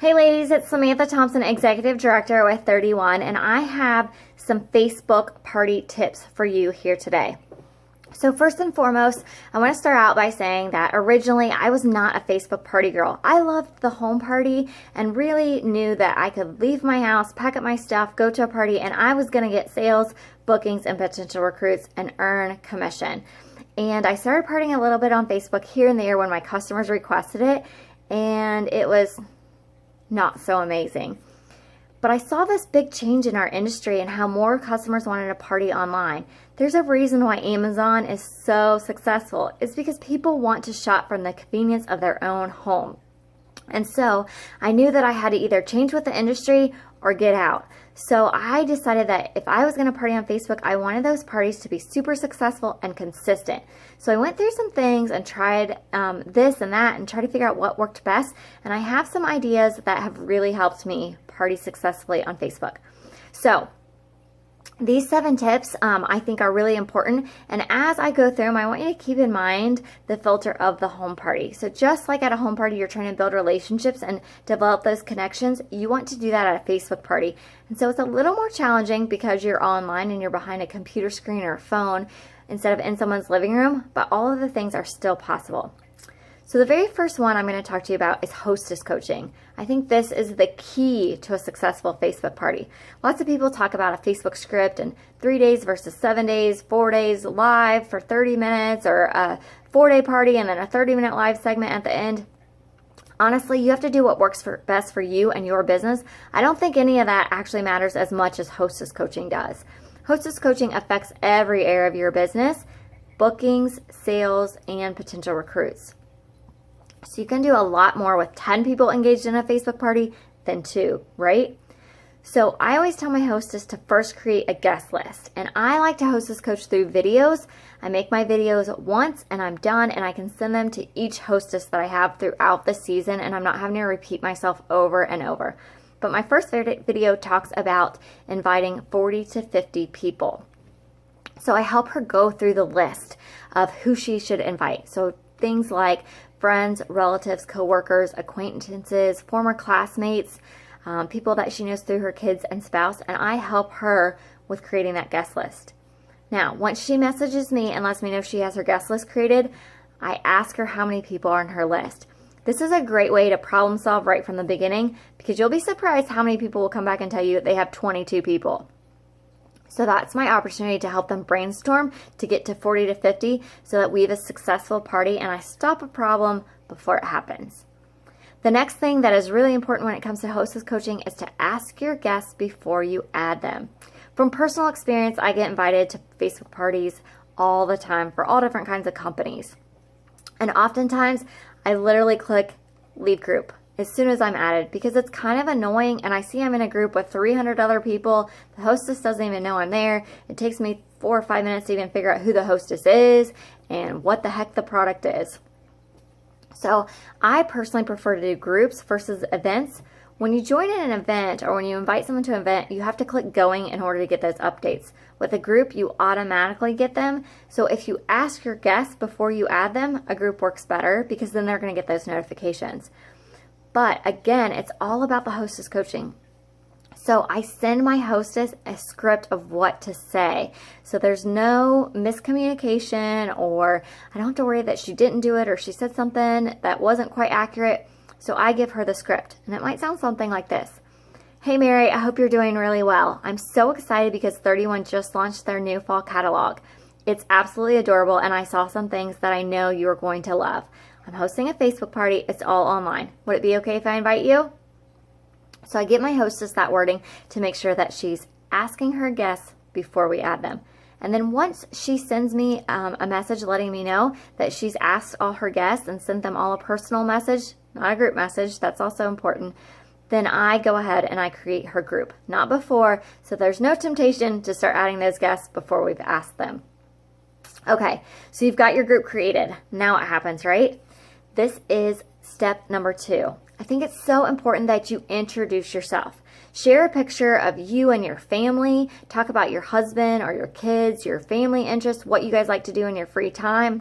Hey ladies, it's Samantha Thompson, Executive Director with 31, and I have some Facebook party tips for you here today. So first and foremost, I want to start out by saying that originally I was not a Facebook party girl. I loved the home party and really knew that I could leave my house, pack up my stuff, go to a party, and I was going to get sales, bookings, and potential recruits and earn commission. And I started partying a little bit on Facebook here and there when my customers requested it, and it was not so amazing. But I saw this big change in our industry and how more customers wanted to party online. There's a reason why Amazon is so successful. It's because people want to shop from the convenience of their own home. And so I knew that I had to either change with the industry or get out. So I decided that if I was going to party on Facebook, I wanted those parties to be super successful and consistent. So I went through some things and tried this and that and tried to figure out what worked best. And I have some ideas that have really helped me party successfully on Facebook. So these 7 tips I think are really important, and as I go through them, I want you to keep in mind the filter of the home party. So just like at a home party, you're trying to build relationships and develop those connections, you want to do that at a Facebook party. And so it's a little more challenging because you're online and you're behind a computer screen or a phone instead of in someone's living room, but all of the things are still possible. So the very first one I'm going to talk to you about is Hostess Coaching. I think this is the key to a successful Facebook party. Lots of people talk about a Facebook script and 3 days versus 7 days, 4 days live for 30 minutes, or a 4-day party and then a 30-minute live segment at the end. Honestly, you have to do what works best for you and your business. I don't think any of that actually matters as much as Hostess Coaching does. Hostess Coaching affects every area of your business: bookings, sales, and potential recruits. So you can do a lot more with 10 people engaged in a Facebook party than 2, right? So I always tell my hostess to first create a guest list. And I like to hostess coach through videos. I make my videos once and I'm done, and I can send them to each hostess that I have throughout the season, and I'm not having to repeat myself over and over. But my first video talks about inviting 40 to 50 people. So I help her go through the list of who she should invite. So things like friends, relatives, coworkers, acquaintances, former classmates, people that she knows through her kids and spouse, and I help her with creating that guest list. Now, once she messages me and lets me know she has her guest list created, I ask her how many people are on her list. This is a great way to problem solve right from the beginning, because you'll be surprised how many people will come back and tell you they have 22 people. So that's my opportunity to help them brainstorm to get to 40 to 50 so that we have a successful party and I stop a problem before it happens. The next thing that is really important when it comes to hostess coaching is to ask your guests before you add them. From personal experience, I get invited to Facebook parties all the time for all different kinds of companies. And oftentimes, I literally click leave group as soon as I'm added, because it's kind of annoying, and I see I'm in a group with 300 other people. The hostess doesn't even know I'm there. It takes me 4 or 5 minutes to even figure out who the hostess is and what the heck the product is. So I personally prefer to do groups versus events. When you join in an event or when you invite someone to an event, you have to click going in order to get those updates. With a group, you automatically get them. So if you ask your guests before you add them, a group works better because then they're going to get those notifications. But again, it's all about the hostess coaching. So I send my hostess a script of what to say. So there's no miscommunication, or I don't have to worry that she didn't do it or she said something that wasn't quite accurate. So I give her the script, and it might sound something like this. Hey Mary, I hope you're doing really well. I'm so excited because 31 just launched their new fall catalog. It's absolutely adorable, and I saw some things that I know you are going to love. I'm hosting a Facebook party. It's all online. Would it be okay if I invite you? So I get my hostess that wording to make sure that she's asking her guests before we add them. And then once she sends me a message letting me know that she's asked all her guests and sent them all a personal message, not a group message, that's also important, then I go ahead and I create her group, not before, so there's no temptation to start adding those guests before we've asked them. Okay, so you've got your group created. Now what happens, right? This is step number 2. I think it's so important that you introduce yourself. Share a picture of you and your family. Talk about your husband or your kids, your family interests, what you guys like to do in your free time.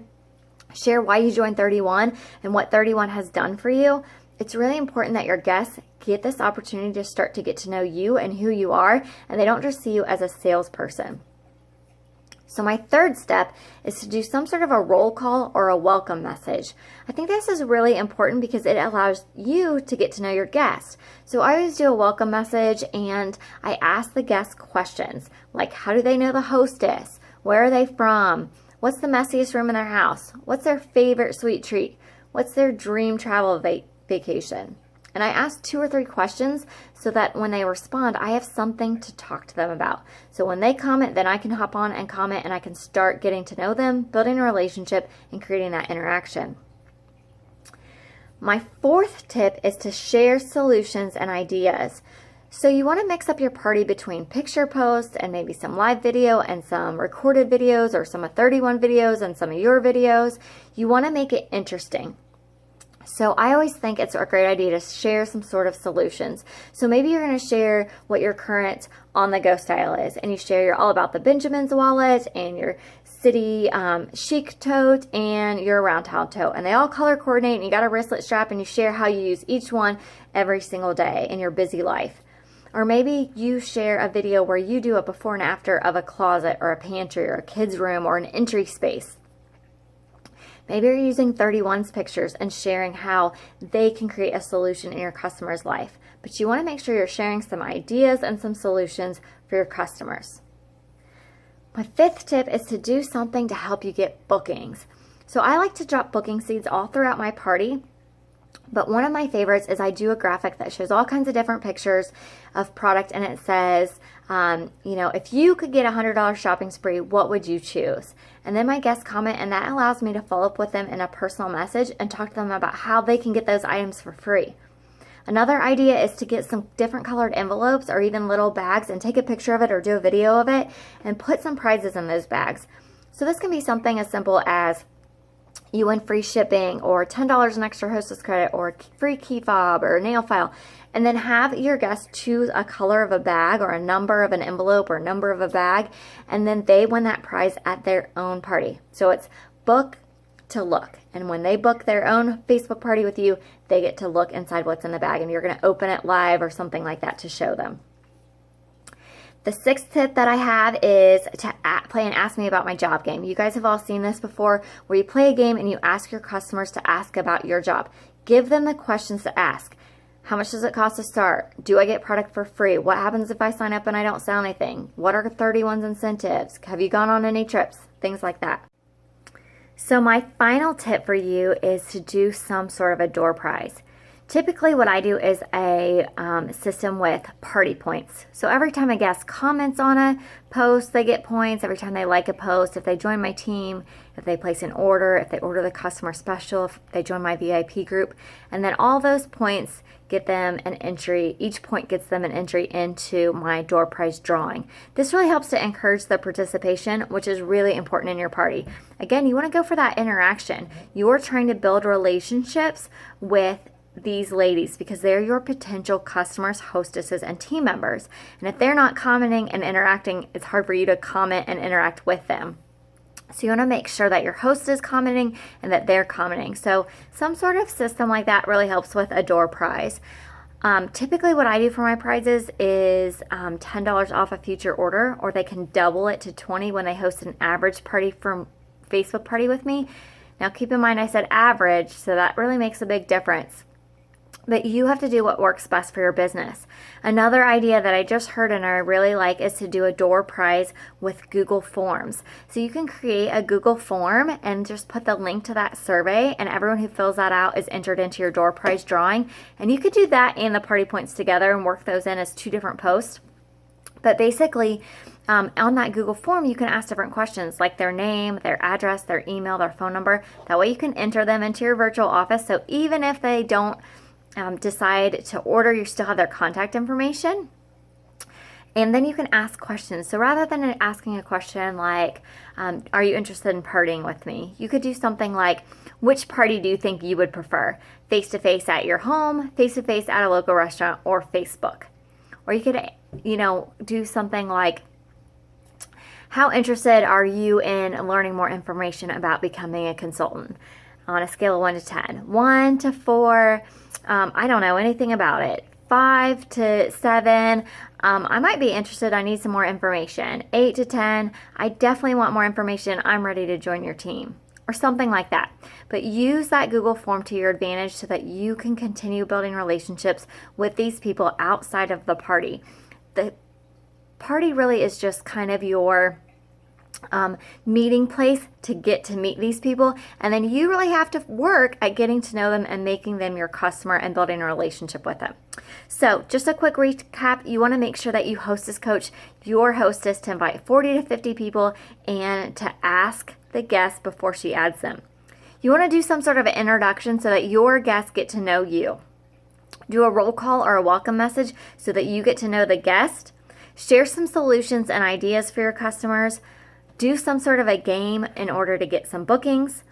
Share why you joined 31 and what 31 has done for you. It's really important that your guests get this opportunity to start to get to know you and who you are, and they don't just see you as a salesperson. So my third step is to do some sort of a roll call or a welcome message. I think this is really important because it allows you to get to know your guests. So I always do a welcome message and I ask the guests questions like, how do they know the hostess? Where are they from? What's the messiest room in their house? What's their favorite sweet treat? What's their dream travel vacation? And I ask 2 or 3 questions so that when they respond, I have something to talk to them about. So when they comment, then I can hop on and comment and I can start getting to know them, building a relationship, and creating that interaction. My 4th tip is to share solutions and ideas. So you want to mix up your party between picture posts and maybe some live video and some recorded videos or some of 31 videos and some of your videos. You want to make it interesting. So I always think it's a great idea to share some sort of solutions. So maybe you're going to share what your current on-the-go style is, and you share your all about the Benjamin's wallet and your city chic tote and your round towel tote, and they all color coordinate, and you got a wristlet strap, and you share how you use each one every single day in your busy life. Or maybe you share a video where you do a before and after of a closet or a pantry or a kid's room or an entry space. Maybe you're using 31's pictures and sharing how they can create a solution in your customer's life. But you want to make sure you're sharing some ideas and some solutions for your customers. My 5th tip is to do something to help you get bookings. So I like to drop booking seeds all throughout my party. But one of my favorites is I do a graphic that shows all kinds of different pictures of product, and it says, if you could get a $100 shopping spree, what would you choose? And then my guests comment, and that allows me to follow up with them in a personal message and talk to them about how they can get those items for free. Another idea is to get some different colored envelopes or even little bags and take a picture of it or do a video of it and put some prizes in those bags. So this can be something as simple as you win free shipping or $10 in extra Hostess credit or free key fob or nail file, and then have your guests choose a color of a bag or a number of an envelope or a number of a bag, and then they win that prize at their own party. So it's book to look, and when they book their own Facebook party with you, they get to look inside what's in the bag, and you're going to open it live or something like that to show them. The 6th tip that I have is to play an Ask Me About My Job game. You guys have all seen this before, where you play a game and you ask your customers to ask about your job. Give them the questions to ask. How much does it cost to start? Do I get product for free? What happens if I sign up and I don't sell anything? What are 31's incentives? Have you gone on any trips? Things like that. So my final tip for you is to do some sort of a door prize. Typically what I do is a system with party points. So every time a guest comments on a post, they get points. Every time they like a post, if they join my team, if they place an order, if they order the customer special, if they join my VIP group, and then all those points get them an entry. Each point gets them an entry into my door prize drawing. This really helps to encourage the participation, which is really important in your party. Again, you want to go for that interaction. You're trying to build relationships with these ladies because they're your potential customers, hostesses, and team members. And if they're not commenting and interacting, it's hard for you to comment and interact with them. So you want to make sure that your host is commenting and that they're commenting. So some sort of system like that really helps with a door prize. Typically what I do for my prizes is $10 off a future order, or they can double it to $20 when they host an average party from Facebook party with me. Now keep in mind I said average, so that really makes a big difference. But you have to do what works best for your business. Another idea that I just heard and I really like is to do a door prize with Google Forms. So you can create a Google form and just put the link to that survey, and everyone who fills that out is entered into your door prize drawing. And you could do that and the party points together and work those in as 2 different posts. But basically, on that Google form, you can ask different questions like their name, their address, their email, their phone number. That way you can enter them into your virtual office. So even if they don't decide to order, you still have their contact information. And then you can ask questions. So rather than asking a question like, are you interested in partying with me? You could do something like, which party do you think you would prefer? Face-to-face at your home, face-to-face at a local restaurant, or Facebook? Or you could, do something like, how interested are you in learning more information about becoming a consultant? on a scale of 1 to 10. 1 to 4, I don't know anything about it. 5 to 7, I might be interested. I need some more information. 8 to 10, I definitely want more information. I'm ready to join your team, or something like that. But use that Google form to your advantage so that you can continue building relationships with these people outside of the party. The party really is just kind of your meeting place to get to meet these people, and then you really have to work at getting to know them and making them your customer and building a relationship with them. So just a quick recap, you want to make sure that you hostess coach your hostess to invite 40 to 50 people and to ask the guest before she adds them. You want to do some sort of an introduction so that your guests get to know you. Do a roll call or a welcome message so that you get to know the guest. Share some solutions and ideas for your customers. Do some sort of a game in order to get some bookings.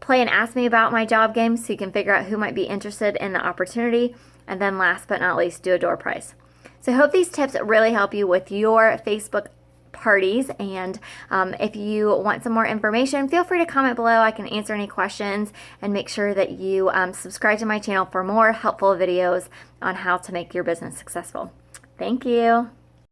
Play an Ask Me About My Job game so you can figure out who might be interested in the opportunity. And then last but not least, do a door prize. So I hope these tips really help you with your Facebook parties. And if you want some more information, feel free to comment below. I can answer any questions, and make sure that you subscribe to my channel for more helpful videos on how to make your business successful. Thank you.